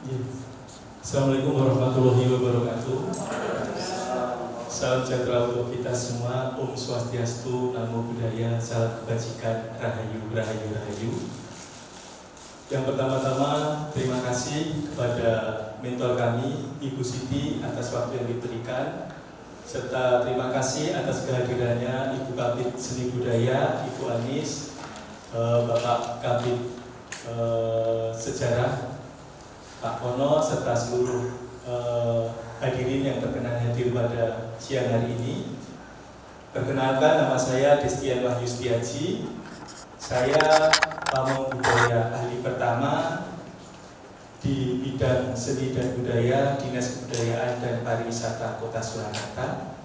Assalamualaikum warahmatullahi wabarakatuh. Salam sejahtera untuk kita semua. Om Swastiastu, Namo Buddhaya, salam kebajikan, Rahayu, Rahayu, Rahayu. Yang pertama-tama, terima kasih kepada mentor kami, Ibu Siti, atas waktu yang diberikan. Serta terima kasih atas kehadirannya Ibu Kabid Seni Budaya, Ibu Anis, Bapak Kabid Sejarah, Pak Kono, serta seluruh hadirin yang berkenan hadir pada siang hari ini. Perkenalkan, nama saya Destian Wahyu Setiaji. Saya pamong budaya ahli pertama di bidang seni dan budaya Dinas Kebudayaan dan Pariwisata Kota Surakarta.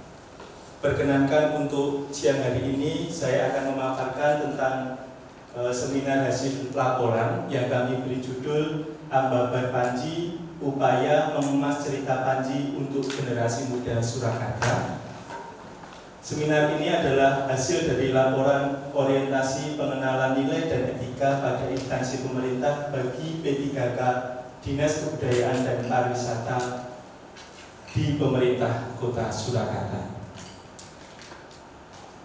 Perkenankan untuk siang hari ini saya akan memaparkan tentang seminar hasil laporan yang kami beri judul Ambaban Panji, Upaya Mengemas Cerita Panji untuk Generasi Muda Surakarta. Seminar ini adalah hasil dari laporan orientasi pengenalan nilai dan etika pada instansi pemerintah bagi P3K Dinas Kebudayaan dan Pariwisata di pemerintah Kota Surakarta.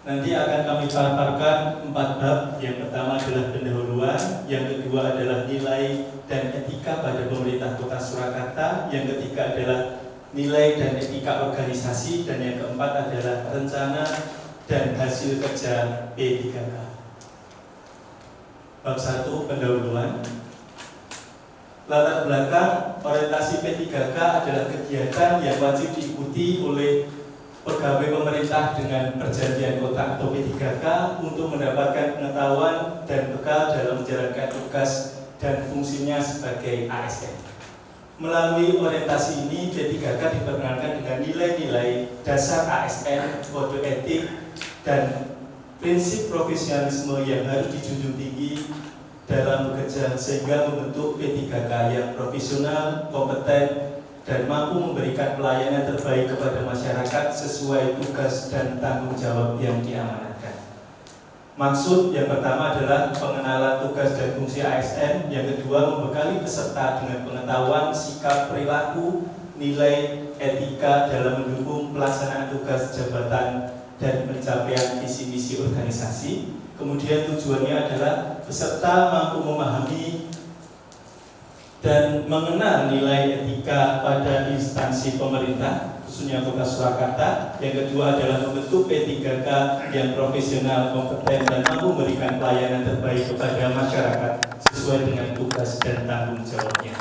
Nanti akan kami paparkan 4 bab. Yang pertama adalah pendahuluan, yang kedua adalah nilai dan etika pada pemerintah Kota Surakarta, yang ketiga adalah nilai dan etika organisasi, dan yang keempat adalah rencana dan hasil kerja P3K. Bab 1, pendahuluan. Latar belakang orientasi P3K adalah kegiatan yang wajib diikuti oleh pegawai pemerintah dengan perjanjian kota atau P3K untuk mendapatkan pengetahuan dan bekal dalam menjalankan tugas dan fungsinya sebagai ASN. Melalui orientasi ini, P3K diperkenalkan dengan nilai-nilai dasar ASN, kode etik, dan prinsip profesionalisme yang harus dijunjung tinggi dalam bekerja, sehingga membentuk P3K yang profesional, kompeten, dan mampu memberikan pelayanan terbaik kepada masyarakat sesuai tugas dan tanggung jawab yang diamanatkan. Maksud yang pertama adalah pengenalan tugas dan fungsi ASN, yang kedua membekali peserta dengan pengetahuan, sikap, perilaku, nilai, etika dalam mendukung pelaksanaan tugas jabatan dan pencapaian visi misi organisasi. Kemudian tujuannya adalah peserta mampu memahami dan mengenal nilai etika pada instansi pemerintah, khususnya Kota Surakarta. Yang kedua adalah membentuk P3K yang profesional, kompeten, dan mampu memberikan pelayanan terbaik kepada masyarakat sesuai dengan tugas dan tanggung jawabnya.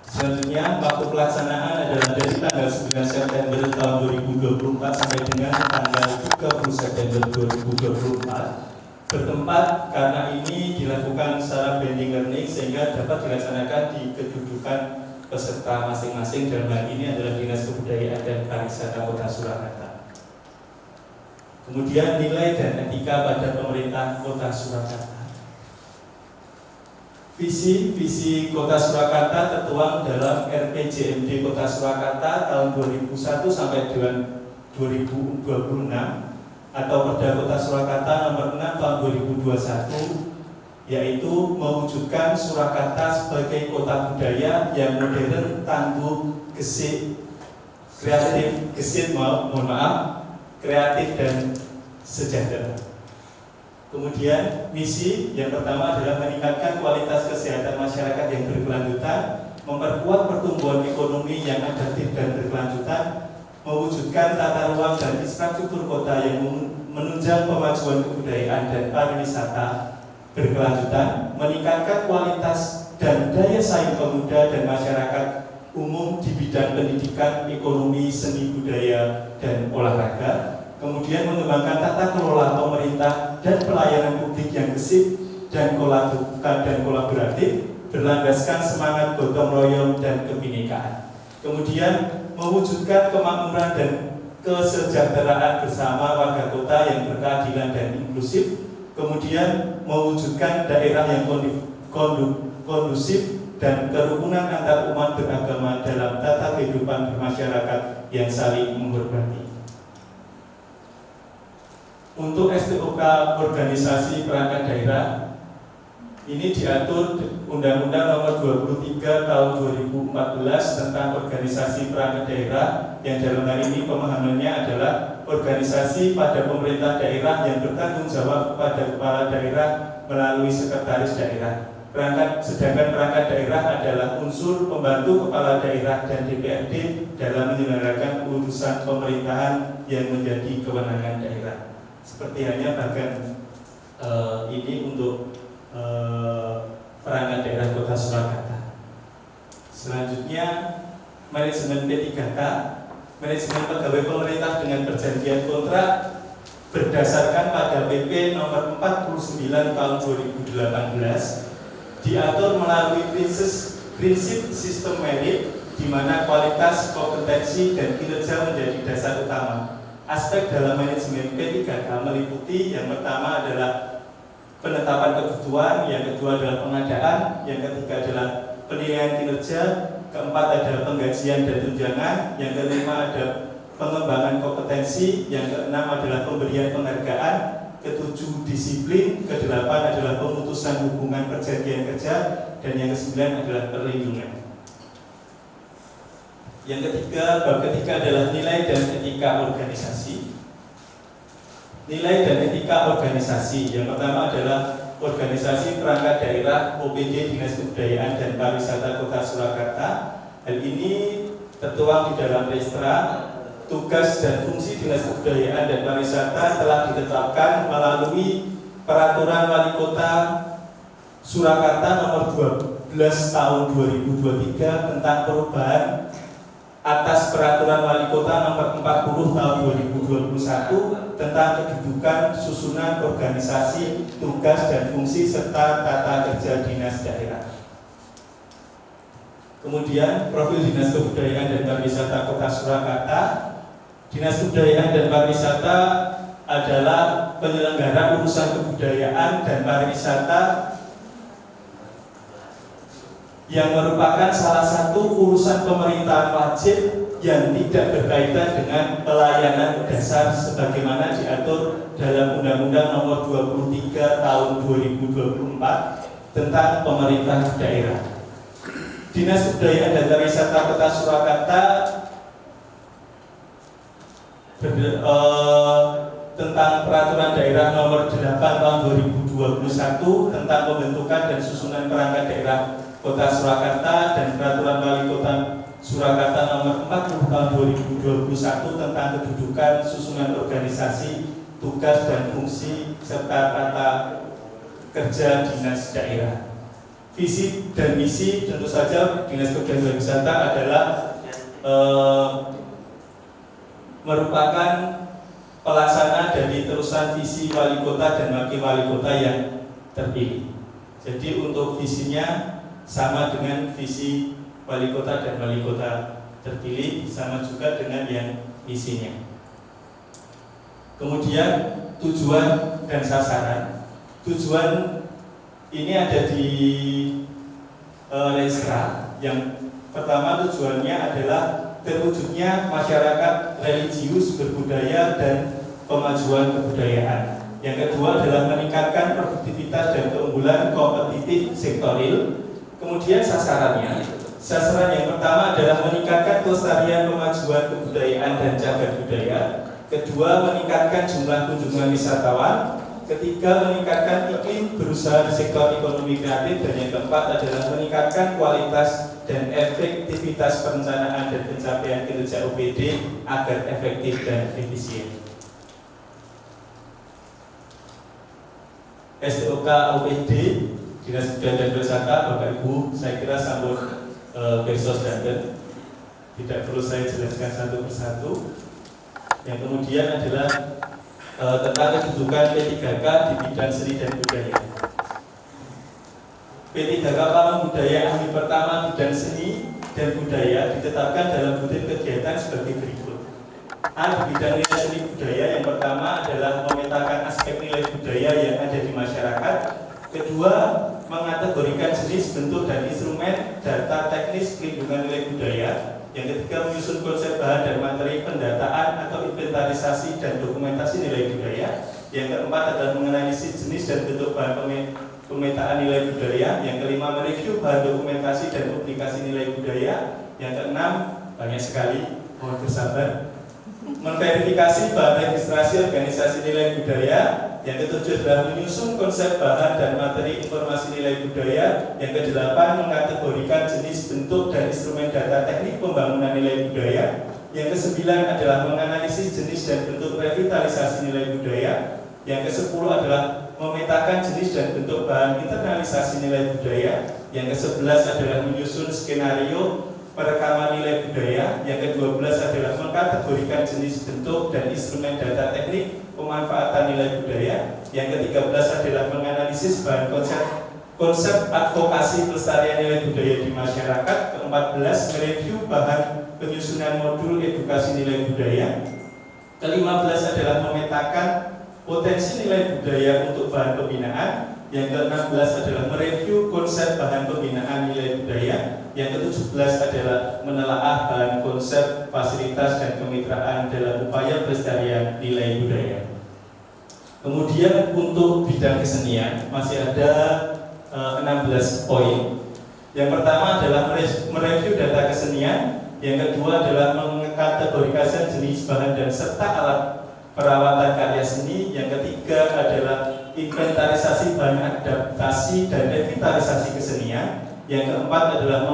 Selanjutnya, waktu pelaksanaan adalah dari tanggal 9 September tahun 2024 sampai dengan tanggal 30 September 2024. Bertempat karena ini dilakukan secara blending learning sehingga dapat dilaksanakan di kedudukan peserta masing-masing, dalam hal ini adalah Dinas Kebudayaan dan Pariwisata Kota Surakarta. Kemudian nilai dan etika pada pemerintah Kota Surakarta. Visi Kota Surakarta tertuang dalam RPJMD Kota Surakarta tahun 2001 sampai dengan 2026 atau Perda Kota Surakarta nomor 6 tahun 2021, yaitu mewujudkan Surakarta sebagai kota budaya yang modern, tangguh, kreatif, kreatif dan sejahtera. Kemudian misi yang pertama adalah meningkatkan kualitas kesehatan masyarakat yang berkelanjutan, memperkuat pertumbuhan ekonomi yang adaptif dan berkelanjutan, mewujudkan tata ruang dan infrastruktur kota yang menunjang pemajuan kebudayaan dan pariwisata berkelanjutan, meningkatkan kualitas dan daya saing pemuda dan masyarakat umum di bidang pendidikan, ekonomi, seni budaya, dan olahraga. Kemudian mengembangkan tata kelola pemerintah dan pelayanan publik yang gesit dan kolaboratif, berlandaskan semangat gotong royong dan kebinekaan. Kemudian mewujudkan kemakmuran dan kesejahteraan bersama warga kota yang berkeadilan dan inklusif. Kemudian mewujudkan daerah yang kondusif dan kerukunan antar umat beragama dalam tata kehidupan bermasyarakat yang saling menghormati. Untuk STOK organisasi perangkat daerah, Ini diatur Undang-Undang Nomor 23 Tahun 2014 tentang organisasi perangkat daerah, yang dalam hal ini pemahamannya adalah organisasi pada pemerintah daerah yang bertanggung jawab kepada kepala daerah melalui sekretaris daerah. Sedangkan perangkat daerah adalah unsur pembantu kepala daerah dan DPRD dalam menyelenggarakan urusan pemerintahan yang menjadi kewenangan daerah. Seperti hanya bahkan ini untuk perangkat daerah Kota Surakarta. Selanjutnya, manajemen P3K, manajemen pegawai pemerintah dengan perjanjian kontrak berdasarkan pada PP nomor 49 tahun 2018 diatur melalui prinsip sistem merit, di mana kualitas, kompetensi, dan kinerja menjadi dasar utama. Aspek dalam manajemen P3K meliputi yang pertama adalah penetapan kebutuhan, yang kedua adalah pengadaan, yang ketiga adalah penilaian kinerja, keempat adalah penggajian dan tunjangan, yang kelima ada pengembangan kompetensi, yang keenam adalah pemberian penghargaan, ketujuh disiplin, kedelapan adalah pemutusan hubungan perjanjian kerja, dan yang kesembilan adalah perlindungan. Yang ketiga, bab ketiga adalah nilai dan etika organisasi. Nilai dan etika organisasi. Yang pertama adalah organisasi perangkat daerah OPD Dinas Kebudayaan dan Pariwisata Kota Surakarta. Hal ini tertuang di dalam Restra. Tugas dan fungsi Dinas Kebudayaan dan Pariwisata telah ditetapkan melalui Peraturan Wali Kota Surakarta Nomor 12 Tahun 2023 tentang perubahan atas Peraturan Wali Kota Nomor 40 Tahun 2021 tentang kedudukan, susunan, organisasi, tugas dan fungsi serta tata kerja dinas daerah. Kemudian profil Dinas Kebudayaan dan Pariwisata Kota Surakarta. Dinas Kebudayaan dan Pariwisata adalah penyelenggara urusan kebudayaan dan pariwisata yang merupakan salah satu urusan pemerintahan wajib yang tidak berkaitan dengan pelayanan dasar sebagaimana diatur dalam Undang-Undang Nomor 23 Tahun 2024 tentang pemerintah daerah. Dinas Kebudayaan dan Pariwisata Kota Surakarta tentang Peraturan Daerah Nomor 8 Tahun 2021 tentang pembentukan dan susunan perangkat daerah Kota Surakarta dan Peraturan Wali Kota Surakarta Nomor 40 Tahun 2021 tentang kedudukan, susunan organisasi, tugas dan fungsi serta tata kerja dinas daerah. Visi dan misi tentu saja Dinas Kebudayaan dan Pariwisata adalah merupakan pelaksana dari terusan visi wali kota dan wakil wali kota yang terpilih. Jadi untuk visinya sama dengan visi wali kota dan wali kota terpilih, sama juga dengan yang misinya. Kemudian tujuan dan sasaran. Tujuan ini ada di Restra. Yang pertama tujuannya adalah terwujudnya masyarakat religius, berbudaya, dan pemajuan kebudayaan. Yang kedua adalah meningkatkan produktivitas dan keunggulan kompetitif sektoril. Kemudian sasaran yang pertama adalah meningkatkan kelestarian pemajuan kebudayaan dan cagar budaya. Kedua, meningkatkan jumlah kunjungan wisatawan. Ketiga, meningkatkan iklim berusaha di sektor ekonomi kreatif. Dan yang keempat adalah meningkatkan kualitas dan efektivitas perencanaan dan pencapaian kinerja OPD agar efektif dan efisien. STOK OPD Dinas Kebudayaan dan Pariwisata, Bapak Ibu, saya kira sambut Beksos Banten, tidak perlu saya jelaskan satu persatu. Yang kemudian adalah tentang kedudukan P3K di bidang seni dan budaya. P3K Pamong Budaya Ahli Pertama bidang seni dan budaya ditetapkan dalam butir kegiatan sebagai berikut. A. Di bidang nilai seni budaya, yang pertama adalah memetakan aspek nilai budaya yang ada di masyarakat. Kedua, mengategorikan jenis, bentuk, dan instrumen data teknis pelindungan nilai budaya. Yang ketiga, menyusun konsep bahan dan materi pendataan atau inventarisasi dan dokumentasi nilai budaya. Yang keempat adalah menganalisis jenis dan bentuk bahan pemetaan nilai budaya. Yang kelima, mereview bahan dokumentasi dan publikasi nilai budaya. Yang keenam, banyak sekali, mohon bersabar, memverifikasi bahan registrasi organisasi nilai budaya. Yang ketujuh adalah menyusun konsep bahan dan materi informasi nilai budaya. Yang kedelapan, mengkategorikan jenis, bentuk, dan instrumen data teknik pembangunan nilai budaya. Yang kesembilan adalah menganalisis jenis dan bentuk revitalisasi nilai budaya. Yang kesepuluh adalah memetakan jenis dan bentuk bahan internalisasi nilai budaya. Yang kesebelas adalah menyusun skenario perekaman nilai budaya. Yang ke-12 adalah mengkategorikan jenis, bentuk, dan instrumen data teknik pemanfaatan nilai budaya. Yang ke-13 adalah menganalisis bahan konsep advokasi pelestarian nilai budaya di masyarakat. Ke-14, mereview bahan penyusunan modul edukasi nilai budaya. Ke-15 adalah memetakan potensi nilai budaya untuk bahan pembinaan. Yang ke-16 adalah mereview konsep bahan pembinaan nilai budaya. Yang ke-17 adalah menelaah bahan konsep fasilitas dan kemitraan dalam upaya pelestarian nilai budaya. Kemudian untuk bidang kesenian masih ada 16 poin. Yang pertama adalah mereview data kesenian. Yang kedua adalah mengkategorikan jenis bahan dan serta alat perawatan karya seni. Yang ketiga adalah inventarisasi bahan adaptasi dan revitalisasi kesenian. Yang keempat adalah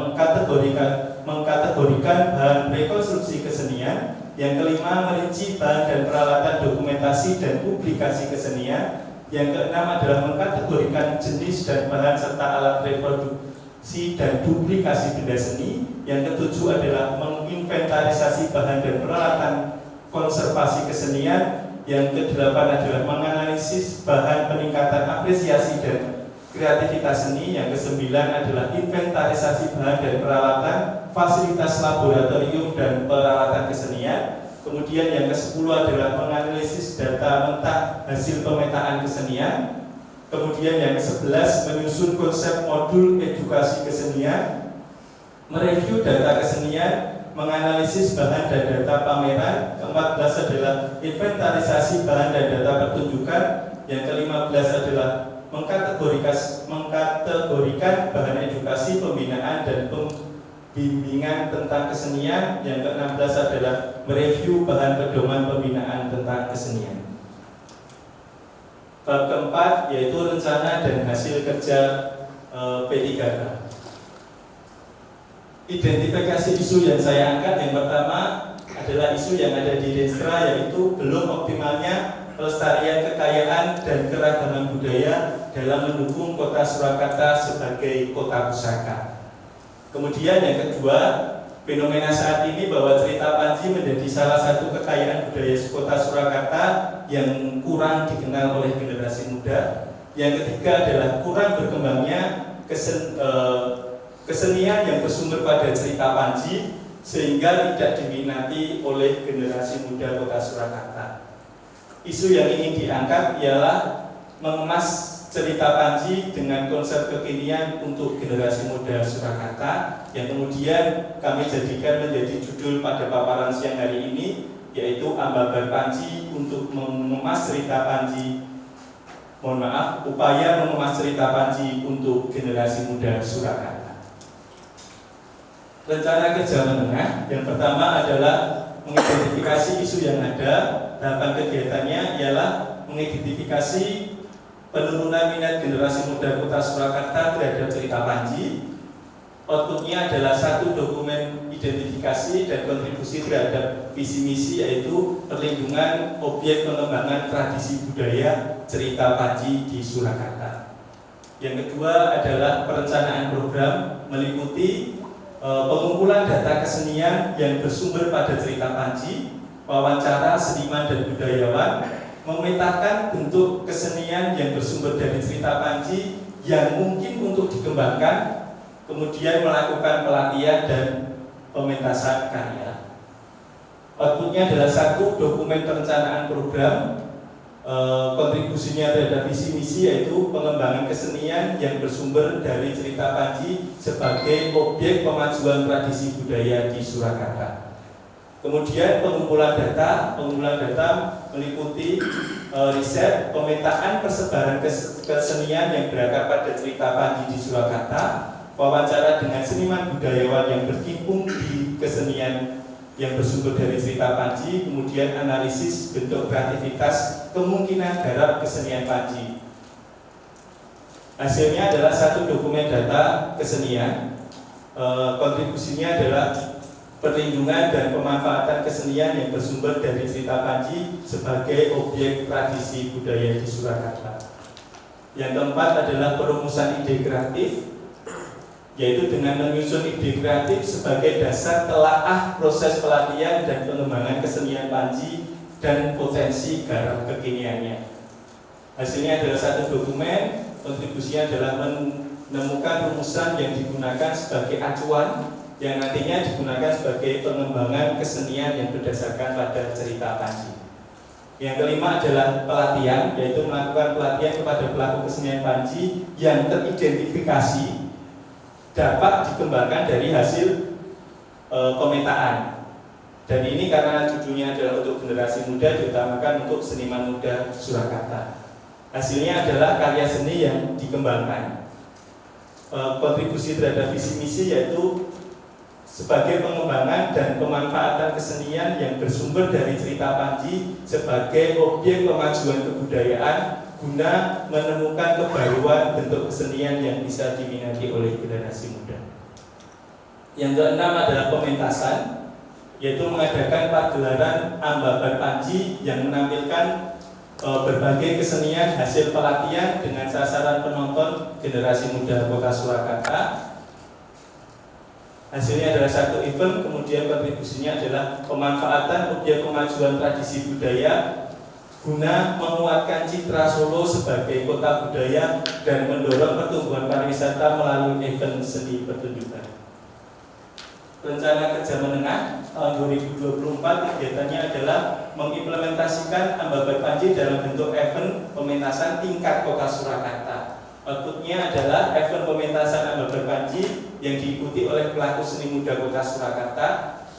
mengkategorikan bahan rekonstruksi kesenian. Yang kelima, merinci bahan dan peralatan dokumentasi dan publikasi kesenian. Yang keenam adalah mengkategorikan jenis dan bahan serta alat reproduksi dan duplikasi benda seni. Yang ketujuh adalah menginventarisasi bahan dan peralatan konservasi kesenian. Yang kedelapan adalah menganalisis bahan peningkatan apresiasi dan kreativitas seni. Yang kesembilan adalah inventarisasi bahan dan peralatan fasilitas laboratorium dan peralatan kesenian. Kemudian yang ke-10 adalah menganalisis data mentah hasil pemetaan kesenian. Kemudian yang ke-11 menyusun konsep modul edukasi kesenian, mereview data kesenian, menganalisis bahan dan data pameran. Ke-14 adalah inventarisasi bahan dan data pertunjukan. Yang ke-15 adalah mengkategorikan bahan edukasi, pembinaan, dan bimbingan tentang kesenian. Yang ke-16 adalah mereview bahan pedoman pembinaan tentang kesenian. Bab keempat yaitu rencana dan hasil kerja P3K. Identifikasi isu yang saya angkat yang pertama adalah isu yang ada di Denstra, yaitu belum optimalnya pelestarian kekayaan dan keragaman budaya dalam mendukung kota Surakarta sebagai kota pusaka. Kemudian yang kedua, fenomena saat ini bahwa cerita Panji menjadi salah satu kekayaan budaya kota Surakarta yang kurang dikenal oleh generasi muda. Yang ketiga adalah kurang berkembangnya kesenian yang bersumber pada cerita Panji sehingga tidak diminati oleh generasi muda kota Surakarta. Isu yang ingin diangkat ialah mengemas cerita Panji dengan konsep kekinian untuk generasi muda Surakarta yang kemudian kami jadikan menjadi judul pada paparan siang hari ini, yaitu Ambaban Panji untuk mengemas cerita Panji. Upaya mengemas cerita Panji untuk generasi muda Surakarta. Rencana kerja menengah yang pertama adalah mengidentifikasi isu yang ada. Tahapan kegiatannya ialah mengidentifikasi penurunan minat generasi muda kota Surakarta terhadap cerita Panji. Outputnya adalah satu dokumen identifikasi dan kontribusi terhadap visi misi, yaitu perlindungan objek pengembangan tradisi budaya cerita Panji di Surakarta. Yang kedua adalah perencanaan program meliputi pengumpulan data kesenian yang bersumber pada cerita Panji, wawancara seniman dan budayawan, memetakan bentuk kesenian yang bersumber dari cerita Panji yang mungkin untuk dikembangkan, kemudian melakukan pelatihan dan pementasan karya. Outputnya adalah satu dokumen perencanaan program, kontribusinya terhadap visi misi, yaitu pengembangan kesenian yang bersumber dari cerita Panji sebagai objek pemajuan tradisi budaya di Surakarta. Kemudian pengumpulan data meliputi riset, pemetaan persebaran kesenian yang berakar pada cerita Panji di Surakarta, wawancara dengan seniman budayawan yang berkecimpung di kesenian yang bersumber dari cerita Panji, kemudian analisis bentuk kreativitas kemungkinan garap kesenian Panji. Hasilnya adalah satu dokumen data kesenian. Kontribusinya adalah perlindungan dan pemanfaatan kesenian yang bersumber dari cerita Panji sebagai objek tradisi budaya di Surakarta. Yang keempat adalah perumusan ide kreatif, yaitu dengan menyusun ide kreatif sebagai dasar telaah proses pelatihan dan pengembangan kesenian Panji dan potensi garap kekiniannya. Hasilnya adalah satu dokumen. Kontribusinya adalah menemukan rumusan yang digunakan sebagai acuan yang nantinya digunakan sebagai pengembangan kesenian yang berdasarkan pada cerita Panji. Yang kelima adalah pelatihan, yaitu melakukan pelatihan kepada pelaku kesenian Panji yang teridentifikasi dapat dikembangkan dari hasil pemetaan. Dan ini karena judulnya adalah untuk generasi muda, diutamakan untuk seniman muda Surakarta. Hasilnya adalah karya seni yang dikembangkan. Kontribusi terhadap visi misi yaitu sebagai pengembangan dan pemanfaatan kesenian yang bersumber dari cerita Panji sebagai objek pemajuan kebudayaan guna menemukan kebaruan bentuk kesenian yang bisa diminati oleh generasi muda. Yang keenam adalah pementasan, yaitu mengadakan pagelaran Ambabar Panji yang menampilkan berbagai kesenian hasil pelatihan dengan sasaran penonton generasi muda Kota Surakarta. Hasilnya adalah satu event, kemudian kontribusinya adalah pemanfaatan objek pemajuan tradisi budaya guna menguatkan citra Solo sebagai kota budaya dan mendorong pertumbuhan pariwisata melalui event seni pertunjukan. Rencana kerja menengah tahun 2024 kegiatannya adalah mengimplementasikan Ambabar Panji dalam bentuk event pementasan tingkat Kota Surakarta. Outputnya adalah event pementasan Ambabar Panji yang diikuti oleh pelaku seni muda Kota Surakarta.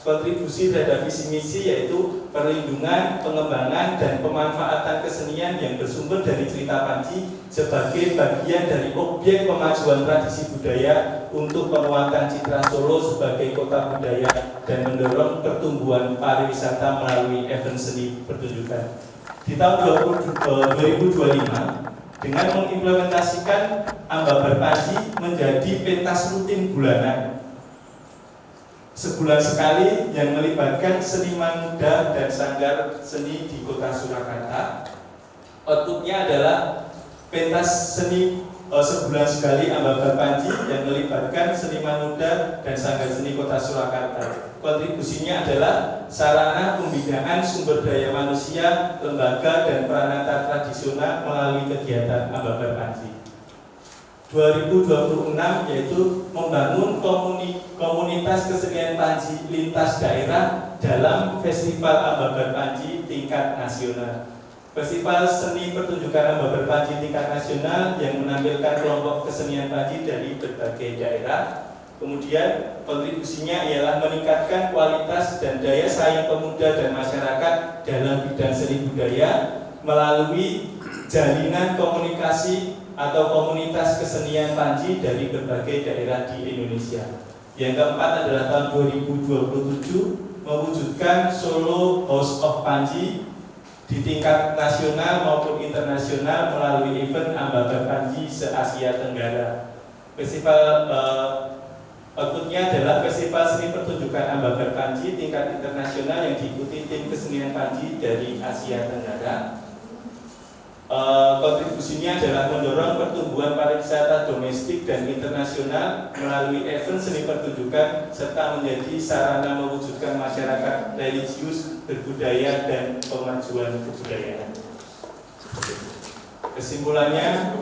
Kontribusi terhadap visi misi yaitu perlindungan, pengembangan, dan pemanfaatan kesenian yang bersumber dari cerita Panji sebagai bagian dari objek pemajuan tradisi budaya untuk penguatan citra Solo sebagai kota budaya dan mendorong pertumbuhan pariwisata melalui event seni pertunjukan. Di tahun 2025, dengan mengimplementasikan Ambabar Panji menjadi pentas rutin bulanan sebulan sekali yang melibatkan seniman muda dan sanggar seni di Kota Surakarta. Outputnya adalah pentas seni sebulan sekali Ambabar Panji yang melibatkan seniman muda dan sanggar seni Kota Surakarta. Kontribusinya adalah sarana pembinaan sumber daya manusia, lembaga dan peranata tradisional melalui kegiatan Ambabar Panji. 2026 yaitu membangun komunitas kesenian Panji lintas daerah dalam Festival Ambabar Panji tingkat nasional. Festival seni pertunjukan Ambabar Panji tingkat nasional yang menampilkan kelompok kesenian Panji dari berbagai daerah. Kemudian kontribusinya ialah meningkatkan kualitas dan daya saing pemuda dan masyarakat dalam bidang seni budaya melalui jalinan komunikasi atau komunitas kesenian Panji dari berbagai daerah di Indonesia. Yang keempat adalah tahun 2027 mewujudkan Solo House of Panji di tingkat nasional maupun internasional melalui event Ambabar Panji se-Asia Tenggara. Festival outputnya adalah Festival Seni Pertunjukan Ambabar Panji tingkat internasional yang diikuti tim kesenian Panji dari Asia Tenggara. Kontribusinya adalah mendorong pertumbuhan pariwisata domestik dan internasional melalui event seni pertunjukan serta menjadi sarana mewujudkan masyarakat religius, berbudaya, dan pemajuan kebudayaan. Kesimpulannya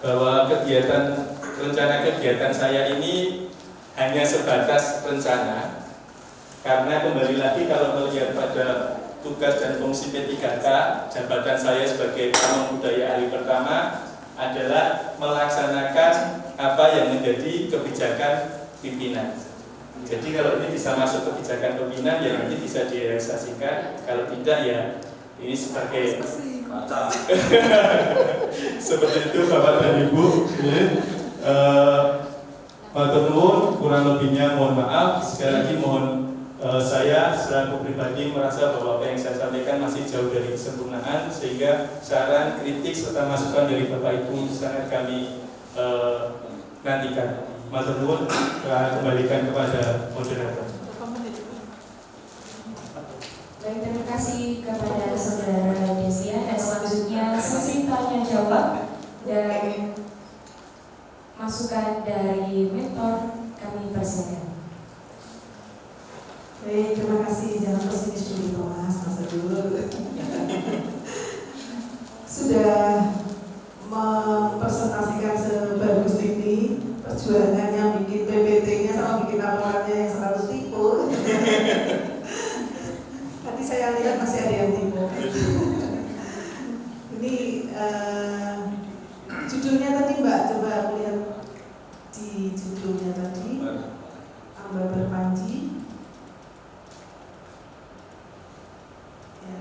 bahwa rencana kegiatan saya ini hanya sebatas rencana, karena kembali lagi kalau melihat pada tugas dan fungsi P3K, jabatan saya sebagai Pamong Budaya Ahli pertama adalah melaksanakan apa yang menjadi kebijakan pimpinan. Jadi kalau ini bisa masuk kebijakan pimpinan, ya nanti bisa direalisasikan. Kalau tidak, ya Ini sebagai seperti itu Bapak dan Ibu. Matur nuwun, kurang lebihnya mohon maaf. Sekali lagi mohon saya selaku pribadi merasa bahwa apa yang saya sampaikan masih jauh dari kesempurnaan, sehingga saran, kritik serta masukan dari Bapak Ibu sangat kami nantikan. Matur nuwun, kembalikan kepada moderator. Baik, terima kasih kepada Saudara Desia. Dan selanjutnya sesi tanya jawab dan masukan dari mentor kami persilakan. Baik, terima kasih. Jangan pesimis dulu Mas, masa dulu. Sudah mempresentasikan sebagus ini, perjuangannya bikin PPT-nya sama bikin laporannya yang selalu tipu. Tadi saya lihat masih ada yang tipu. Ini judulnya tadi Mbak, coba lihat di judulnya tadi, Amba Berpanji. Ya.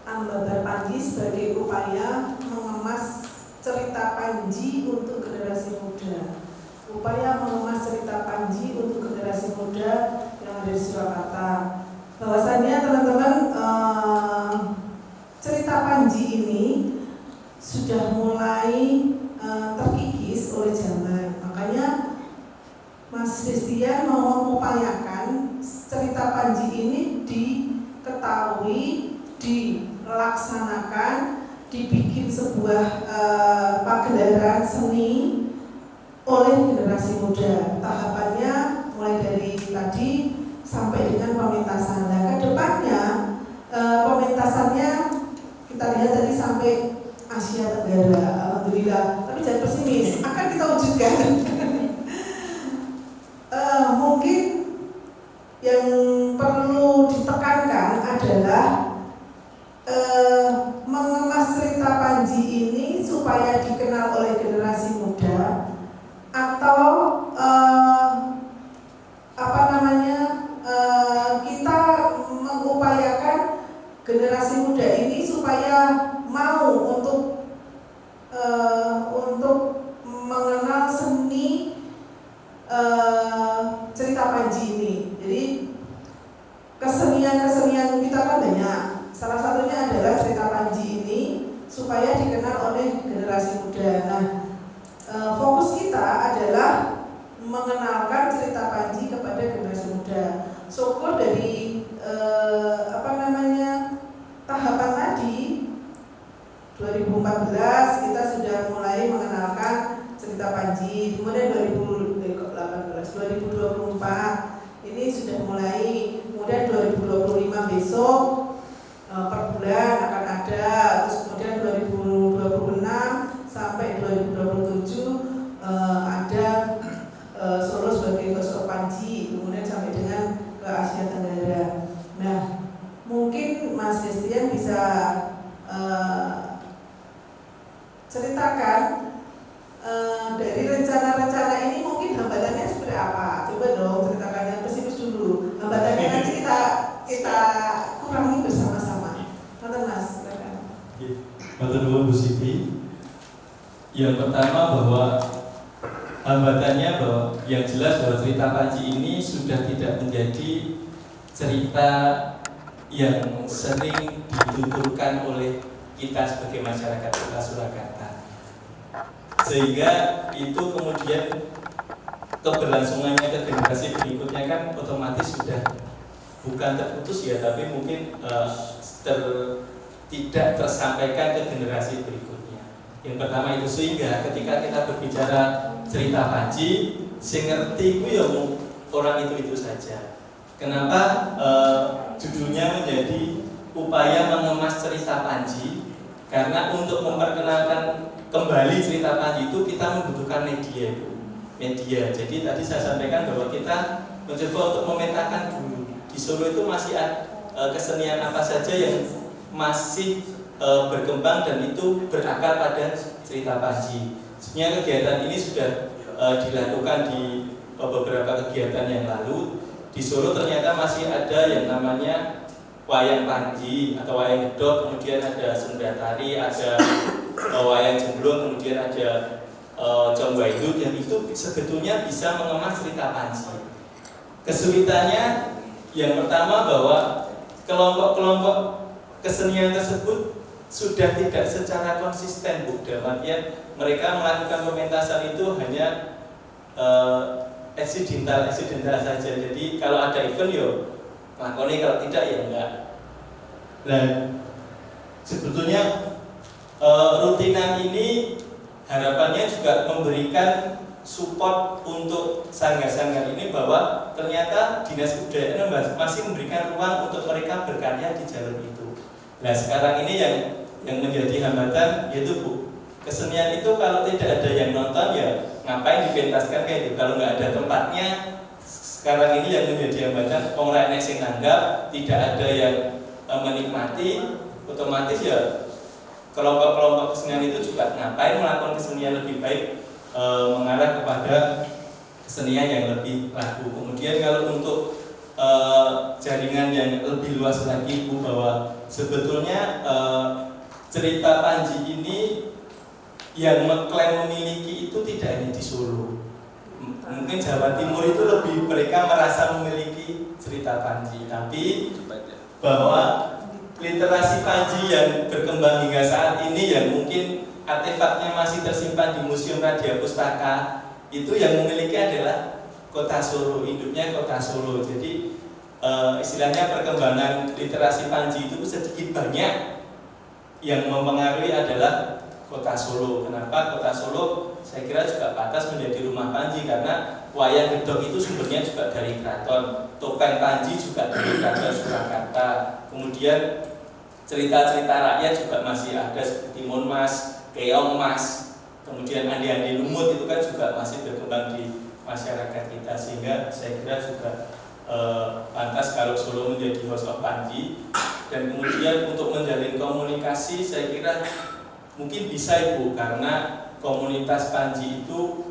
Amba Berpanji sebagai upaya mengemas cerita Panji untuk generasi muda. Upaya mengemas cerita Panji untuk generasi muda yang ada di Surakarta. Bahwasannya teman-teman, cerita Panji ini sudah mulai terkikis oleh zaman. Makanya Mas Christian mau mengupayakan cerita Panji ini diketahui, dilaksanakan, dibikin sebuah pagelaran seni oleh generasi muda. Tahapannya mulai dari tadi sampai dengan pementasan. Nah, ke depannya pementasannya kita lihat tadi sampai Asia Tenggara. Alhamdulillah. Tapi jangan pesimis, akan kita wujudkan. Mungkin yang perlu ditekankan adalah mengemas cerita Panji ini supaya dikenal oleh generasi muda, atau kita mengupayakan generasi muda ini supaya mau untuk mengenal seni cerita Panji ini. Jadi kesenian kita kan banyak. Salah satunya adalah cerita Panji ini supaya dikenal oleh generasi muda. Nah, fokus kita adalah mengenalkan cerita Panji kepada generasi muda. Syukur dari tahapan tadi 2014 kita sudah mulai mengenalkan cerita Panji. Kemudian 2024 ini sudah mulai. Kemudian 2025 besok per bulan akan ada. Terus kemudian 2026 sampai 2027 ada Solo sebagai Gosok Panji, kemudian sampai dengan ke Asia Tenggara. Nah, mungkin Mas Destian bisa ceritakan dari rencana-rencana ini mungkin hambatannya seperti apa? Coba dong ceritakan, yang pesimis dulu. Hambatannya nanti kita kurangi bersama-sama. Nanti Mas, silakan. Matur nuwun Bu Siti. Yang pertama bahwa hambatannya bahwa yang jelas bahwa cerita Panji ini sudah tidak menjadi cerita yang sering dituturkan oleh kita sebagai masyarakat Kota Surakarta, sehingga itu kemudian keberlangsungannya ke generasi berikutnya kan otomatis sudah bukan terputus ya, tapi mungkin tidak tersampaikan ke generasi berikutnya. Yang pertama itu, sehingga ketika kita berbicara cerita Panji, sing ngerti ku ya orang itu saja. Kenapa judulnya menjadi upaya mengemas cerita Panji? Karena untuk memperkenalkan kembali cerita Panji itu kita membutuhkan media. Jadi tadi saya sampaikan bahwa kita mencoba untuk memetakan dulu di Solo itu masih ada kesenian apa saja yang masih berkembang dan itu berakar pada cerita Panji. Sebenarnya kegiatan ini sudah dilakukan di beberapa kegiatan yang lalu di Solo ternyata masih ada yang namanya wayang panji atau wayang gedok, kemudian ada senda tari, ada wayang jemblung, kemudian ada Jombaidut yang itu sebetulnya bisa mengemas cerita panji. Kesulitannya yang pertama bahwa kelompok-kelompok kesenian tersebut sudah tidak secara konsisten, Bu. Dalam artian mereka melakukan pementasan itu hanya eksidental saja. Jadi kalau ada event yo lakoni, kalau tidak ya enggak. Dan sebetulnya rutinan ini harapannya juga memberikan support untuk sanggar-sanggar ini bahwa ternyata Dinas Kebudayaan masih memberikan ruang untuk mereka berkarya di jalur itu. Nah sekarang ini yang menjadi hambatan yaitu Bu, kesenian itu kalau tidak ada yang nonton ya ngapain dipentaskan kayak gitu kalau nggak ada tempatnya. Sekarang ini yang menjadi hambatan orang yang nanggap, tidak ada yang menikmati, otomatis ya kelompok-kelompok kesenian itu juga ngapain melakukan kesenian, lebih baik mengarah kepada kesenian yang lebih laku. Kemudian kalau untuk jaringan yang lebih luas lagi Bu, bahwa sebetulnya cerita Panji ini yang mengklaim memiliki itu tidak hanya di Solo. Mungkin Jawa Timur itu lebih mereka merasa memiliki cerita Panji, tapi bahwa literasi Panji yang berkembang hingga saat ini yang mungkin artefaknya masih tersimpan di Museum Radia Pustaka itu yang memiliki adalah Kota Solo, induknya Kota Solo. Jadi istilahnya perkembangan literasi Panji itu sedikit banyak yang mempengaruhi adalah Kota Solo. Kenapa Kota Solo? Saya kira juga pantas menjadi rumah Panji karena wayang gedok itu sumbernya juga dari keraton, topeng Panji juga dari keraton Surakarta. Kemudian cerita-cerita rakyat juga masih ada seperti Timun Mas, Keong Mas, kemudian Andi-Andi Lumut itu kan juga masih berkembang di masyarakat kita, sehingga saya kira juga pantas kalau Solo menjadi host of Panji. Dan kemudian untuk menjalin komunikasi saya kira mungkin bisa Ibu, karena komunitas Panji itu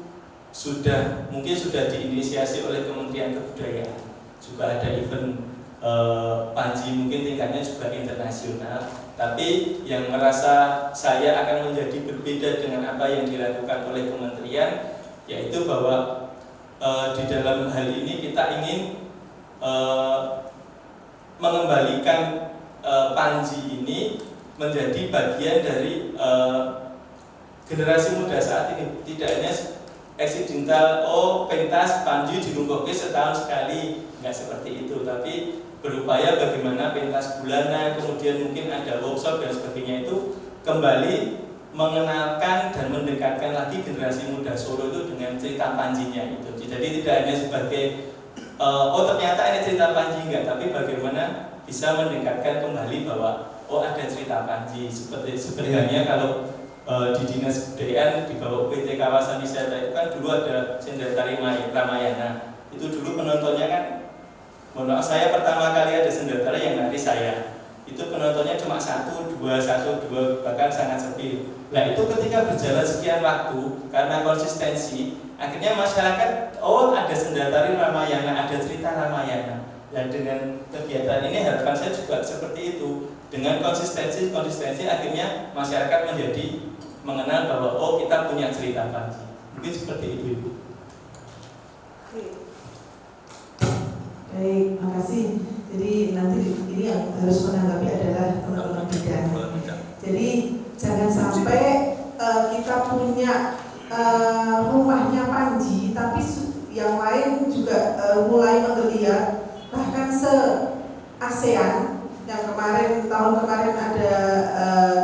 mungkin sudah diinisiasi oleh Kementerian Kebudayaan. Juga ada event Panji mungkin tingkatnya juga internasional. Tapi yang merasa saya akan menjadi berbeda dengan apa yang dilakukan oleh kementerian, yaitu bahwa di dalam hal ini kita ingin mengembalikan Panji ini menjadi bagian dari generasi muda saat ini. Tidak hanya eksidental, pentas Panji dilungguhke setahun sekali, nggak seperti itu, tapi berupaya bagaimana pentas bulanan, kemudian mungkin ada workshop dan sebagainya, itu kembali mengenalkan dan mendekatkan lagi generasi muda Solo itu dengan cerita Panjinya itu. Jadi tidak hanya sebagai ternyata ini cerita Panji, enggak, tapi bagaimana bisa mendekatkan kembali bahwa ada cerita Panji. Seperti halnya kalau di Dinas Kebudayaan di bawah PT Kawasan Wisata itu kan dulu ada Senda Tari Ramayana. Itu dulu penontonnya kan, mohon maaf, saya pertama kali ada Senda Tari yang nari saya, itu penontonnya cuma 1, 2, bahkan sangat sepi. Nah itu ketika berjalan sekian waktu, karena konsistensi, akhirnya masyarakat, ada Senda Tari Ramayana, ada cerita Ramayana. Dan dengan kegiatan ini harapan saya juga seperti itu. Dengan konsistensi akhirnya masyarakat menjadi mengenal bahwa kita punya cerita Panji. Mungkin seperti itu Ibu. Baik, makasih. Jadi nanti ini yang harus menanggapi adalah teman-teman bidang. Jadi jangan sampai kita punya rumahnya Panji, tapi yang lain juga mulai menggeliat. Bahkan se-ASEAN, yang tahun kemarin ada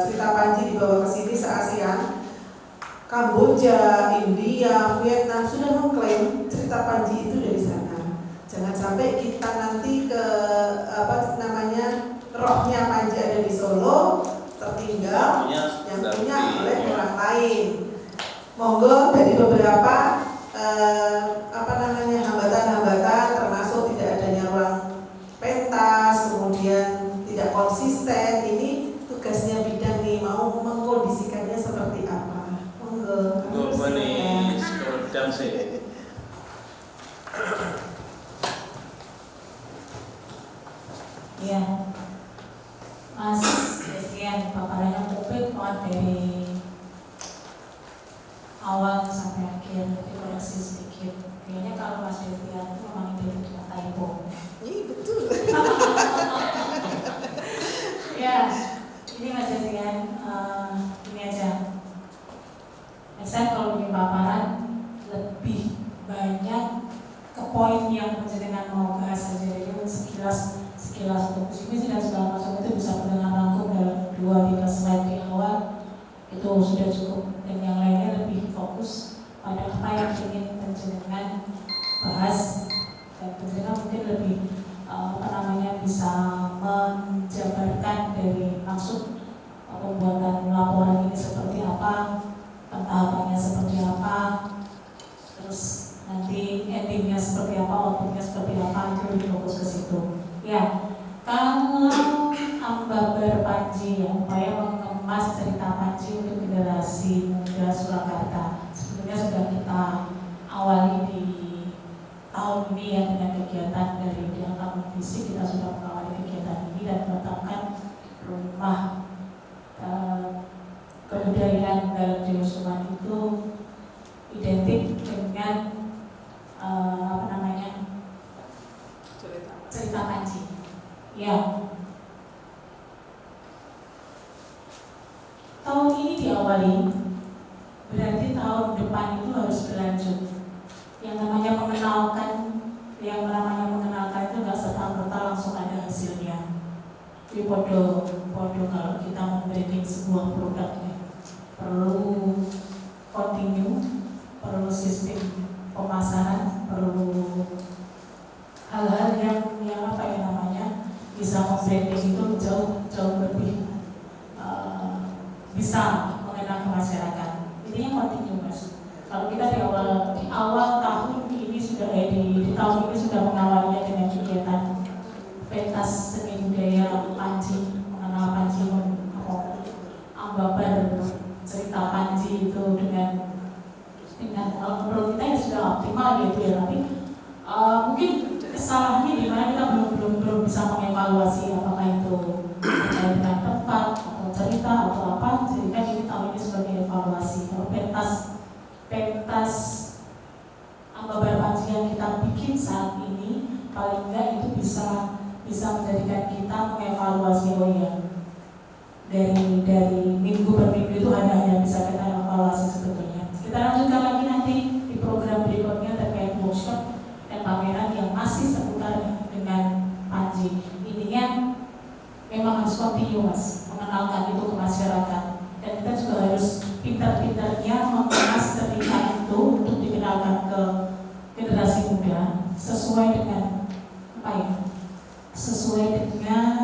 cerita Panji dibawa ke sini se-ASEAN, Kamboja, India, Vietnam sudah mengklaim cerita Panji itu dari sana. Jangan sampai kita nanti rohnya Panji ada di Solo tertinggal, yang punya oleh orang lain. Monggo dari beberapa hambatan-hambatan termasuk tidak adanya ruang pentas, kemudian tidak konsisten. Ini tugasnya bidang nih, mau mengkondisikannya seperti apa. Monggo. muat dari awal sampai akhir, dikoreksi sedikit. Kayaknya kalau Mas Devian itu memang itu cuma typo. Iya betul. Ya, ini Mas Devian, ini aja. Saya kalau bikin paparan lebih banyak ke poin yang menjadikan mau bahas saja. Jadi sekilas untuk visi dan segala macam itu bisa mendengar rangkum dalam 2-3 slide di awal itu sudah cukup, dan yang lainnya lebih fokus pada apa yang ingin penjenengan bahas, dan penjenengan mungkin lebih bisa menjabarkan dari maksud pembuatan laporan ini seperti apa, tahapannya seperti apa, terus nanti endingnya seperti apa, outputnya seperti apa, itu lebih fokus ke situ. Ya, kalau Ambabar Panji ya, upaya mengemas cerita Panji untuk generasi muda Surakarta, sebetulnya sudah kita awali di tahun ini ya dengan kegiatan dari bidang kampung fisik. Kita sudah mengawali kegiatan ini dan menetapkan rumah kebudayaan dalam Jerusalem itu identik dengan cerita Panji. Ya, tahun ini diawali, berarti tahun depan itu harus berlanjut. Yang namanya mengenalkan itu nggak serta-merta langsung ada hasilnya. Jadi podo kalau kita membranding sebuah produk ya, perlu continue, perlu sistem pemasaran, perlu hal-hal yang bisa membranding itu jauh lebih bisa mengenal ke masyarakat. Intinya continue Mas. Kalau kita di awal tahun ini sudah di tahun ini sudah mengawalnya dengan kegiatan pentas seni budaya Panji, mengenal Panji, Ambabar cerita Panji itu dengan menurut kita ya sudah optimal gitu ya, tapi mungkin kesalahannya di mana kita belum bisa mengevaluasi apakah itu terkait dengan tempat atau cerita atau apa. Jadi kan ini tahun ini sebagai evaluasi. Kalau pentas Ambabar Panji yang kita bikin saat ini paling enggak itu bisa menjadikan kita mengevaluasi, oh ya, dari minggu per minggu itu ada yang bisa kita evaluasi sebetulnya. Kita lanjutkan lagi nanti di program berikutnya terkait workshop dan pameran yang masih seputar dengan Panji. Intinya memang harus continue Mas, mengenalkan itu ke masyarakat, dan kita juga harus pintar-pintarnya mengemas cerita itu untuk dikenalkan ke generasi muda sesuai dengan sesuai dengan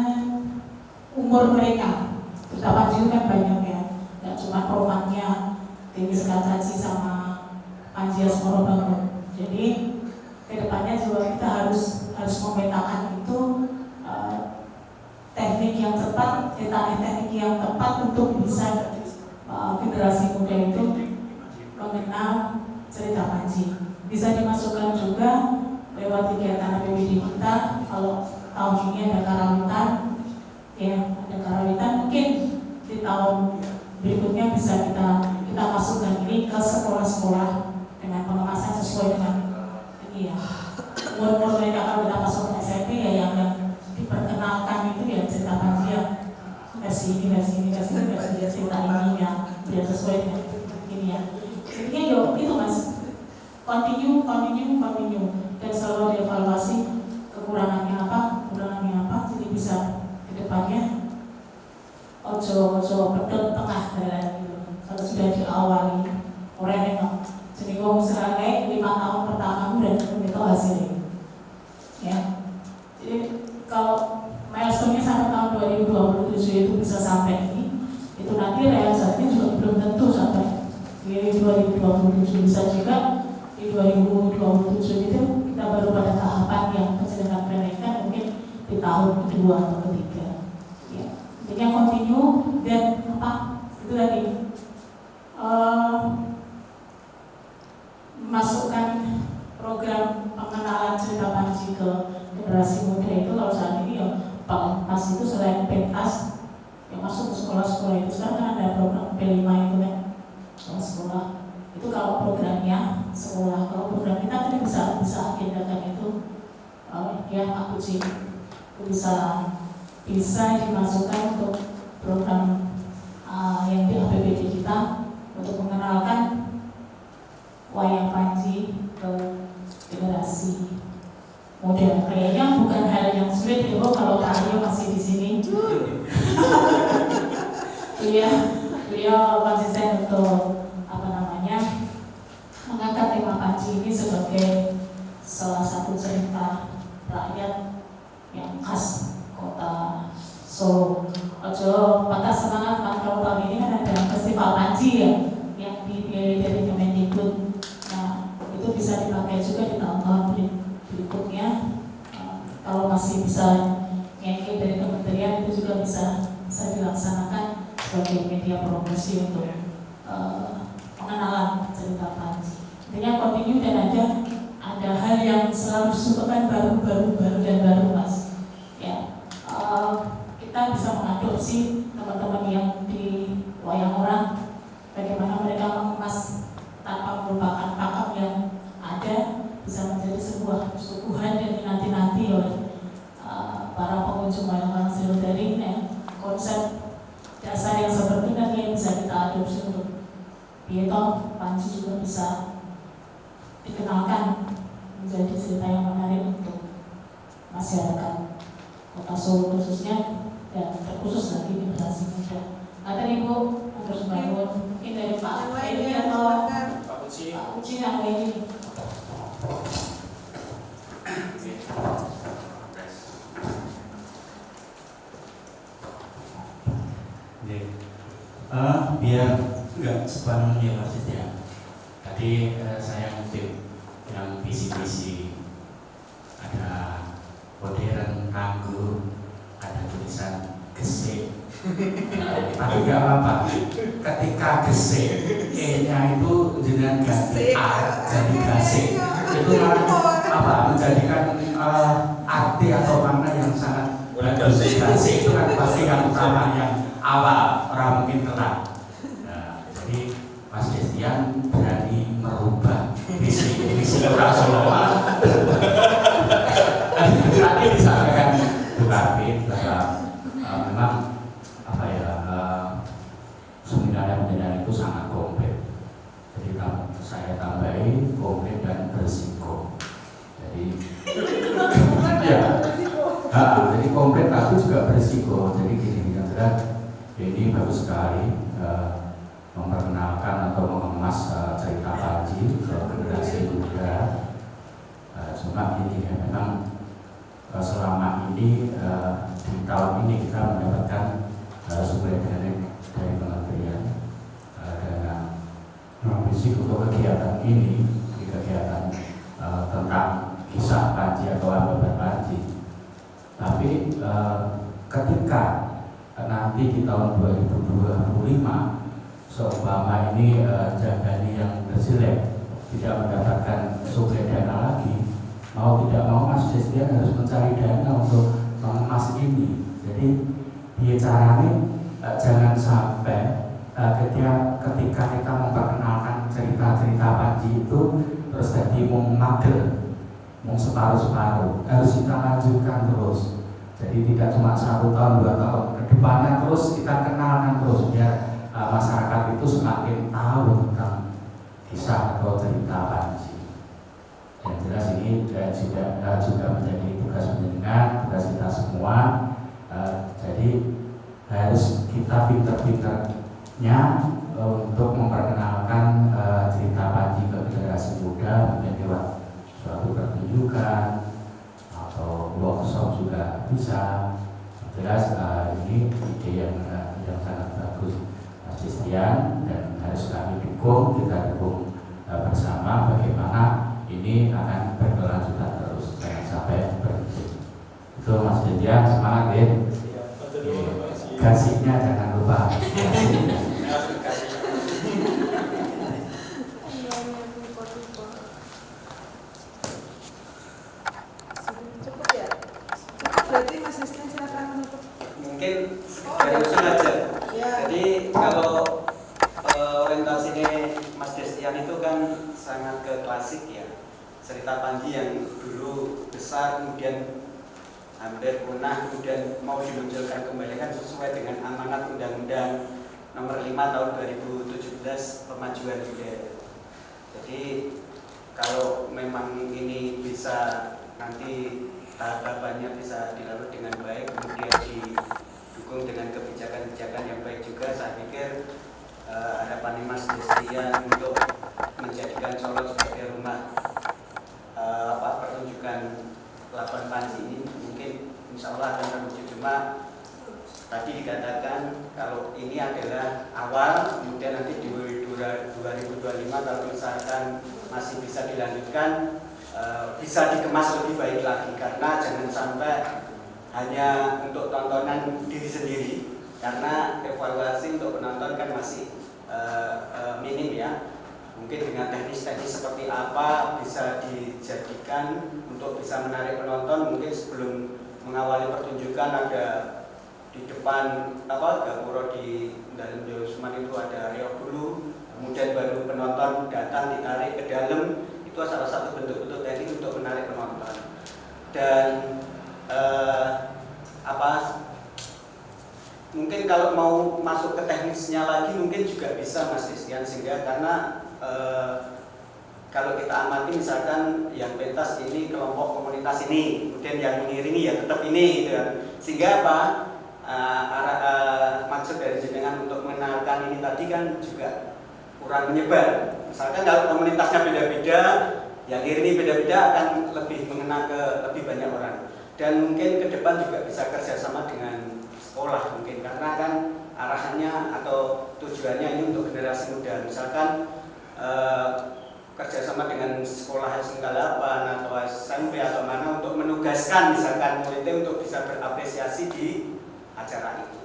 umur mereka. Cerita Panji kan banyak ya, nggak cuma romannya Dewi Sekar Caci sama Panji Asmoro Bangun. Jadi kedepannya juga kita harus memetakan itu teknik yang tepat, teknik yang tepat untuk bisa generasi muda itu mengenal cerita Panji. Bisa dimasukkan juga lewat kegiatan APBD kita. Kalau tahun ini ada karawitan, ya ada karawitan, mungkin di tahun berikutnya bisa kita masukkan ini ke sekolah-sekolah dengan pengemasan sesuai dengan ini ya. Umur mereka kalau kita masuk ke SMP ya yang diperkenalkan itu ya cerita Panji ya, versi ini cerita ini yang biar sesuai dengan ini ya. Intinya yuk itu Mas, continue dan selalu dievaluasi kekurangannya apa, jadi bisa kedepannya ojo pedot tengah jalan gitu. Kalau sudah diawali orang yang jadi wong serangai 5 tahun pertama udah itu hasilnya ya. Jadi kalau milestone-nya sampai tahun 2027 itu bisa sampai ini, itu nanti realisasinya juga belum tentu sampai di 2027, bisa juga di 2027 itu kita baru pada tahapan yang pencegahan pendidikan mungkin di tahun kedua atau ketiga ya. Intinya continue dan itu tadi masukkan program pengenalan cerita Panji ke generasi muda itu. Kalau saat ini ya Pak Pas itu selain pentas yang masuk ke sekolah-sekolah itu sekarang kan ada program P5 itu kan sekolah itu kalau programnya sekolah, kalau program kita kan bisa agendakan itu ya aku sih bisa dimasukkan untuk program yang di APBD kita untuk mengenalkan wayang Panji ke generasi muda. Kayaknya bukan hal yang sulit ya kalau Pak Aryo masih di sini. Beliau konsisten untuk mengangkat tema Panji ini sebagai salah satu cerita rakyat yang khas kota Solo. Ojo patah semangat Pak, kalau tahun ini kan ada festival Panji ya yang dibiayai dari Kemendikbud. Nah itu bisa dipakai juga di tahun-tahun berikutnya. Kalau masih bisa ngekek dari kementerian itu juga bisa dilaksanakan sebagai media promosi untuk pengenalan cerita Panji. Intinya kontinu dan ada hal yang selalu disukakan baru dan baru mas. Ya, kita bisa mengadopsi teman-teman yang di wayang orang, bagaimana mereka mengemas tanpa melupakan pakem yang ada, bisa menjadi sebuah suguhan yang dinanti-nanti oleh para pengunjung wayang orang Solo dari konsep dasar yang seperti ini yang bisa kita adopsi untuk Bieto Panji juga bisa dikenalkan menjadi cerita yang menarik untuk masyarakat kota Solo khususnya dan terkhusus lagi di generasi muda. Nah tadi Ibu harus bangun mungkin dari Pak Edi atau Pak Uci yang ini. Biar enggak sepenuhnya Mas ya. Tadi saya ngutip yang visi-visi, ada modern, tangguh, ada tulisan gesek. Tapi enggak apa-apa. Ketika gesek, E-nya itu dengan ganti A jadi gasek. Itu menjadikan arti atau makna yang sangat bagus. Gasek itu kan pasti yang utama, yang awal, orang mungkin telat. Jadi Mas Destian berani merubah visi kota Solo. Tadi disampaikan Bu Karvin bahwa memang seminarnya menjadi itu sangat komplit. Jadi saya tambahi komplit dan berisiko. Jadi jadi komplit tapi juga berisiko. Jadi gini, yang jelas ini bagus sekali. Memperkenalkan atau mengemas cerita Panji ke generasi muda. Cuma ini ya, memang selama ini di tahun ini kita mendapatkan sumber dana dari kementerian dana fisik untuk kegiatan ini, kegiatan tentang kisah Panji atau Abad Panji. Tapi ketika nanti di tahun 2025 seumpama ini Jagani yang berjelek tidak mendapatkan sumber dana lagi, mau tidak mau Mas Destian harus mencari dana untuk mengemas ini. Jadi caranya jangan sampai ketika kita memperkenalkan cerita-cerita Panji itu terus jadi magel, separuh-separuh, harus kita lanjutkan terus. Jadi tidak cuma 1 tahun 2 tahun ke depannya, terus kita kenalkan terus biar masyarakat itu semakin tahu tentang kisah atau cerita Panji. Yang jelas ini juga menjadi tugas penjenengan, tugas kita semua. Jadi harus kita pinter-pinternya untuk memperkenalkan cerita Panji ke generasi muda, mungkin lewat suatu pertunjukan atau workshop juga bisa. Jelas ini ide yang sangat bagus Mas Destian, dan harus kami dukung, kita dukung bersama bagaimana ini akan berkelanjutan terus, jangan sampai berhenti. Itu Mas Destian, semangat ya. Gasiknya jangan lupa. Cukup ya? Berarti Mas Destian silakan menutup. Mungkin dari usul aja. Ya. Jadi kalau kan sangat ke klasik ya. Cerita Panji yang dulu besar kemudian hampir punah kemudian mau dimunculkan kembali kan sesuai dengan amanat Undang-Undang Nomor 5 Tahun 2017 Pemajuan Budaya. Jadi kalau memang ini bisa nanti tahapannya bisa dilalui dengan baik kemudian didukung dengan kebijakan-kebijakan yang baik juga, saya pikir harapan Mas Destian untuk menjadikan Solo sebagai rumah pertunjukan Lakon Panji ini mungkin insya Allah akan terwujud. Cuma tadi dikatakan kalau ini adalah awal, kemudian nanti di 2025 kalau misalkan masih bisa dilanjutkan, bisa dikemas lebih baik lagi, karena jangan sampai hanya untuk tontonan diri sendiri, karena evaluasi untuk penonton kan masih minim ya. Mungkin dengan teknis-teknis seperti apa bisa dijadikan untuk bisa menarik penonton. Mungkin sebelum mengawali pertunjukan ada di depan gapura di dalam Yosman itu ada reok dulu, kemudian baru penonton datang ditarik ke dalam. Itu salah satu bentuk-bentuk teknik untuk menarik penonton. Dan mungkin kalau mau masuk ke teknisnya lagi mungkin juga bisa Mas Destian, sehingga karena kalau kita amati misalkan yang pentas ini kelompok komunitas ini, kemudian yang mengiringi ya tetap ini gitu kan. Sehingga maksud dari jenengan untuk mengenalkan ini tadi kan juga kurang menyebar. Misalkan kalau komunitasnya beda-beda, yang iringi beda-beda akan lebih mengena ke lebih banyak orang. Dan mungkin ke depan juga bisa kerjasama dengan sekolah mungkin, karena kan arahannya atau tujuannya ini untuk generasi muda. Misalkan kerjasama dengan sekolah SMK 8 atau SMP atau mana untuk menugaskan misalkan muridnya untuk bisa berapresiasi di acara itu,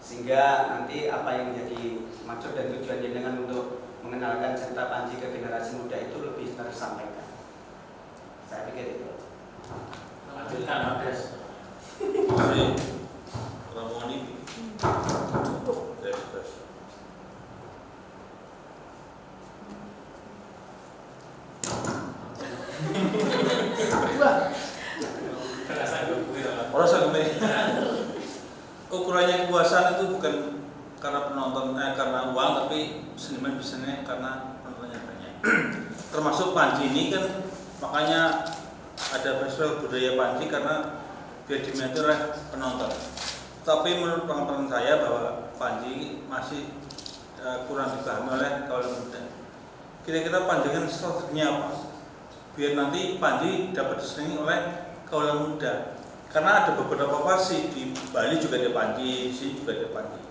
sehingga nanti apa yang menjadi maksud dan tujuannya dengan untuk mengenalkan cerita Panji ke generasi muda itu lebih tersampaikan. Saya pikir itu. Lanjutkan Ades. Rombongan ini. Ukurannya kepuasan itu bukan karena penonton, karena uang, tapi seniman bisanya karena penontonnya banyak. Termasuk Panji ini kan makanya ada festival budaya Panji karena biar diminati oleh penonton. Tapi menurut pengalaman saya bahwa Panji masih kurang dipahami oleh kaum muda. Kira-kira panjangan strateginya apa? Biar nanti Panji dapat disenangi oleh kaum muda. Karena ada beberapa versi di Bali juga ada Panji, di sini juga ada Panji.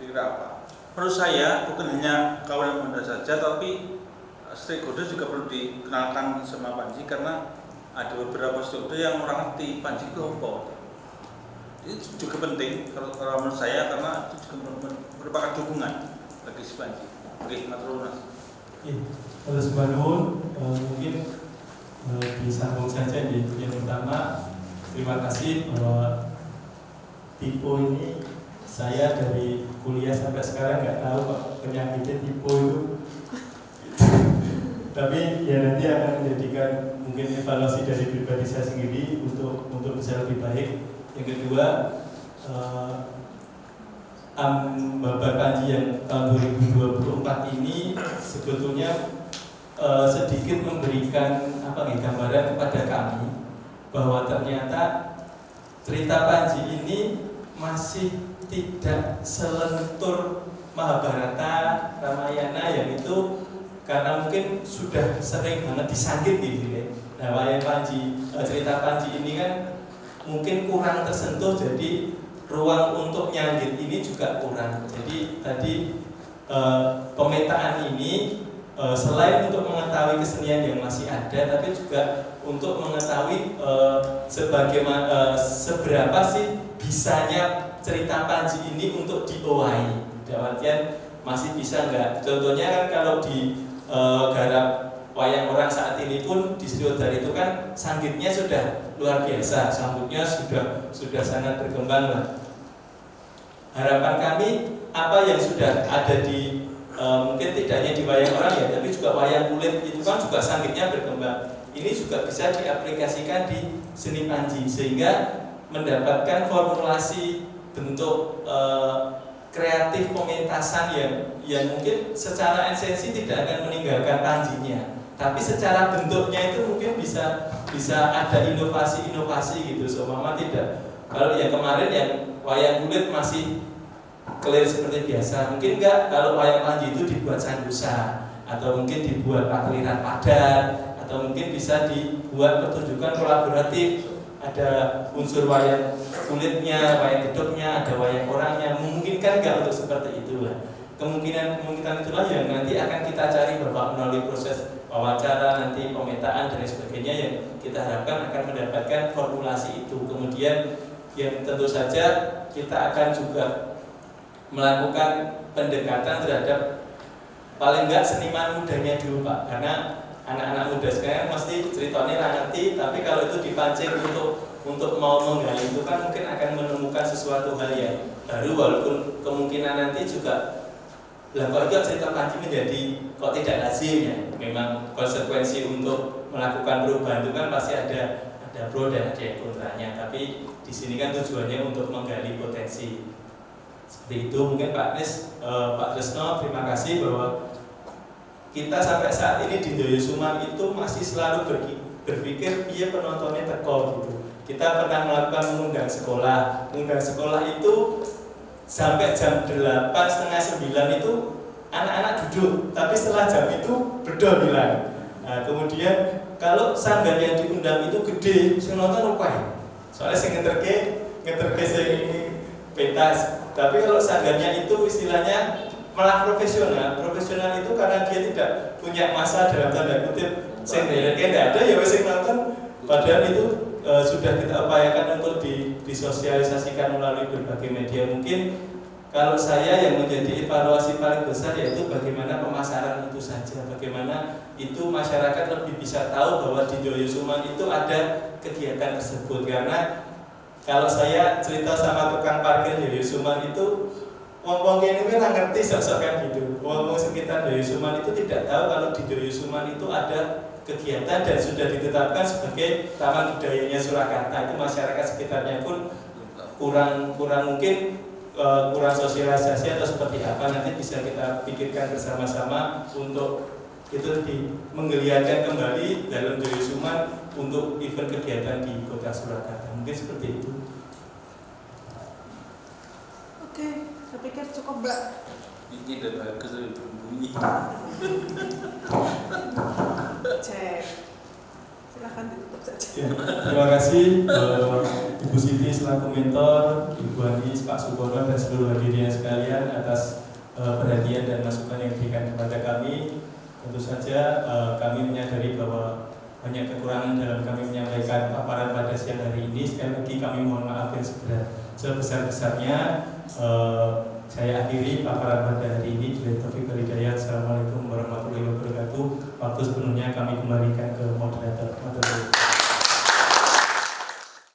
Kira-kira apa? Menurut saya bukan hanya kaum muda saja, tapi stakeholder juga perlu dikenalkan sama Panji, karena ada beberapa stakeholder yang orang ngerti Panji itu apa. Itu juga penting kalau menurut saya, karena itu juga merupakan dukungan bagi si Panji. Oke, matur nuwun. Terus bangun mungkin disambung saja di yang pertama. Terima kasih bahwa tipe ini saya dari kuliah sampai sekarang nggak tahu kok penyakitnya tipe itu. Tapi ya nanti akan menjadikan mungkin evaluasi dari pribadi saya sendiri untuk bisa lebih baik. Yang kedua, Bapak Panji yang tahun 2024 ini sebetulnya sedikit memberikan gambaran kepada kami bahwa ternyata cerita Panji ini masih tidak selentur Mahabharata, Ramayana, yang itu karena mungkin sudah sering banget disangkit gitu ya. Nah, wayang Panji, cerita Panji ini kan mungkin kurang tersentuh, jadi ruang untuk nyangkit ini juga kurang. Jadi tadi pemetaan ini selain untuk mengetahui kesenian yang masih ada, tapi juga untuk mengetahui seberapa sih bisanya cerita Panji ini untuk diowahi. Dalam artian masih bisa nggak? Contohnya kan kalau di garap wayang orang saat ini pun di Sriwedari itu kan sanggitnya sudah luar biasa, sambutnya sudah sangat berkembang lah. Harapan kami apa yang sudah ada di mungkin tidak hanya di wayang orang ya, tapi juga wayang kulit itu kan juga sangitnya berkembang. Ini juga bisa diaplikasikan di seni Panji sehingga mendapatkan formulasi bentuk kreatif pementasan yang mungkin secara esensi tidak akan meninggalkan Panjinya, tapi secara bentuknya itu mungkin bisa ada inovasi-inovasi gitu. Seumpama tidak, kalau yang kemarin yang wayang kulit masih clear seperti biasa, mungkin enggak kalau wayang Panji itu dibuat sandusa atau mungkin dibuat pakliran padat atau mungkin bisa dibuat pertunjukan kolaboratif, ada unsur wayang kulitnya, wayang gedoknya, ada wayang orangnya, memungkinkan enggak untuk seperti itu lah. Kemungkinan itulah yang nanti akan kita cari Bapak melalui proses wawancara, nanti pemetaan dan sebagainya yang kita harapkan akan mendapatkan formulasi itu. Kemudian yang tentu saja kita akan juga melakukan pendekatan terhadap paling enggak seniman mudanya dulu Pak, karena anak-anak muda sekarang mesti ceritanya ngerti, tapi kalau itu dipancing untuk mau menggali itu kan mungkin akan menemukan sesuatu hal yang baru, walaupun kemungkinan nanti juga kok cerita Panji menjadi kok tidak lazim ya. Memang konsekuensi untuk melakukan perubahan itu kan pasti ada pro dan ada yang kontranya, tapi di sini kan tujuannya untuk menggali potensi. Seperti itu mungkin Pak Nis, Pak Tresno, terima kasih bahwa kita sampai saat ini di Doyosuman itu masih selalu berpikir iya penontonnya teko gitu. Kita pernah melakukan mengundang sekolah itu sampai jam 8:30-9 itu anak-anak duduk, tapi setelah jam itu bedol bilang. Nah, kemudian kalau sanggar yang diundang itu gede, sing nonton lupa. Soalnya sing ngeterke sing pentas. Tapi kalau sanggarnya itu istilahnya malah profesional itu karena dia tidak punya masa dalam tanda kutip sing tidak ada ya wis sing nonton, padahal itu sudah kita upayakan untuk disosialisasikan melalui berbagai media. Mungkin kalau saya yang menjadi evaluasi paling besar yaitu bagaimana pemasaran itu saja, bagaimana itu masyarakat lebih bisa tahu bahwa di Doyosuman itu ada kegiatan tersebut. Karena kalau saya cerita sama tukang parkir Doyosuman itu wong-wong ini memang ngerti sosok kan gitu. Wong-wong sekitar Doyosuman itu tidak tahu kalau di Doyosuman itu ada kegiatan dan sudah ditetapkan sebagai taman budayanya Surakarta. Itu masyarakat sekitarnya pun kurang mungkin kurang sosialisasi atau seperti apa, nanti bisa kita pikirkan bersama-sama untuk itu menggeliatkan kembali dalam Doyosuman untuk event kegiatan di Kota Surakarta. Mungkin seperti itu. Oke, saya pikir cukup Mbak. Ini udah bagus dari berbunyi. Cek. Silahkan ditutup saja. Ya, terima kasih Ibu Siti selaku mentor, Ibu Anies, Pak Sukono dan seluruh hadirin sekalian atas perhatian dan masukan yang diberikan kepada kami. Tentu saja kami menyadari bahwa banyak kekurangan dalam kami menyampaikan paparan pada siang hari ini. Sekali lagi kami mohon maaf yang sebesar-besarnya. Saya akhiri paparan pada hari ini. Bila taufiq wal hidayah.